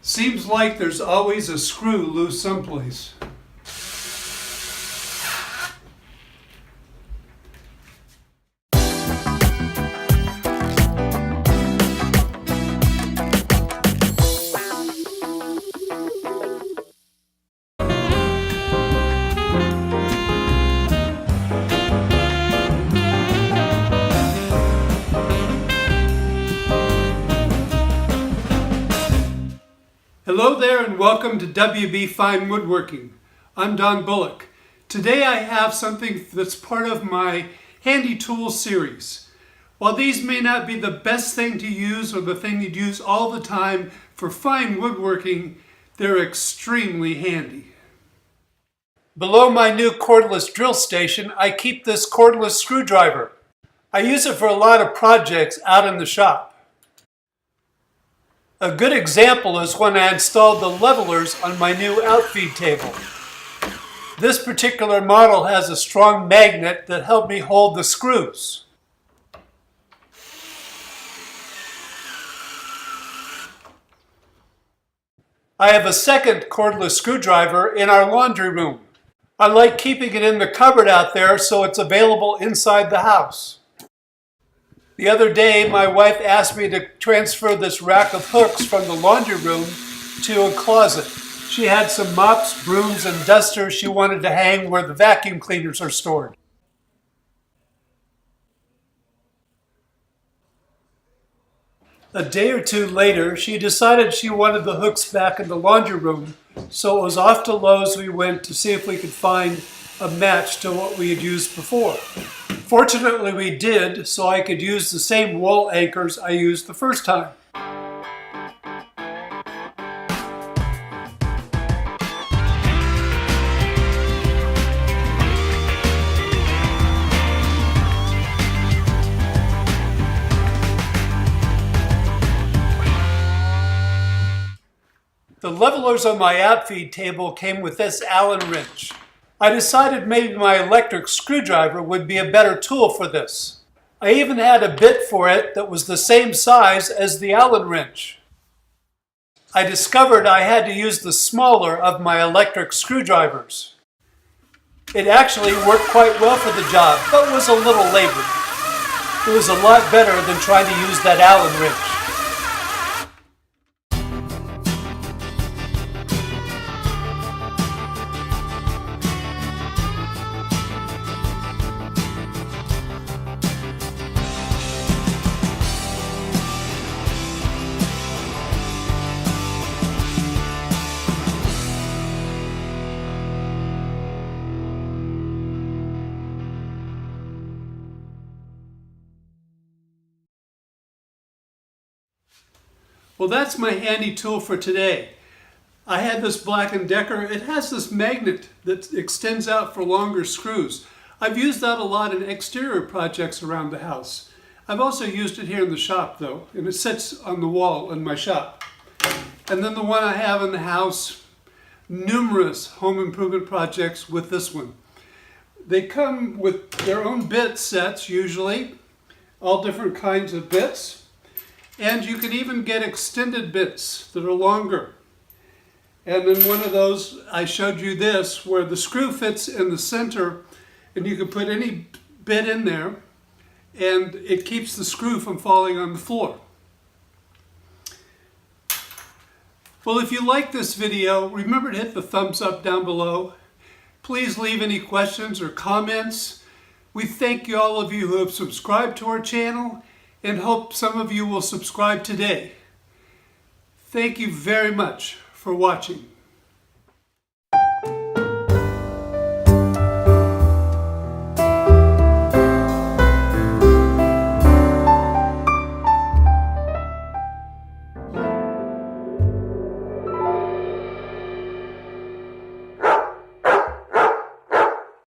Seems like there's always a screw loose someplace. Hello there and welcome to WB Fine Woodworking. I'm Don Bullock. Today I have something that's part of my handy tools series. While these may not be the best thing to use or the thing you'd use all the time for fine woodworking, they're extremely handy. Below my new cordless drill station, I keep this cordless screwdriver. I use it for a lot of projects out in the shop. A good example is when I installed the levelers on my new outfeed table. This particular model has a strong magnet that helped me hold the screws. I have a second cordless screwdriver in our laundry room. I like keeping it in the cupboard out there so it's available inside the house. The other day, my wife asked me to transfer this rack of hooks from the laundry room to a closet. She had some mops, brooms, and dusters she wanted to hang where the vacuum cleaners are stored. A day or two later, she decided she wanted the hooks back in the laundry room, so it was off to Lowe's we went to see if we could find a match to what we had used before. Fortunately, we did, so I could use the same wall anchors I used the first time. The levelers on my outfeed table came with this Allen wrench. I decided maybe my electric screwdriver would be a better tool for this. I even had a bit for it that was the same size as the Allen wrench. I discovered I had to use the smaller of my electric screwdrivers. It actually worked quite well for the job, but was a little labored. It was a lot better than trying to use that Allen wrench. Well, that's my handy tool for today. I had this Black & Decker. It has this magnet that extends out for longer screws. I've used that a lot in exterior projects around the house. I've also used it here in the shop though, and it sits on the wall in my shop. And then the one I have in the house, numerous home improvement projects with this one. They come with their own bit sets usually, all different kinds of bits. And you can even get extended bits that are longer. And in one of those, I showed you this, where the screw fits in the center, and you can put any bit in there, and it keeps the screw from falling on the floor. Well, if you like this video, remember to hit the thumbs up down below. Please leave any questions or comments. We thank you, all of you who have subscribed to our channel, and hope some of you will subscribe today. Thank you very much for watching.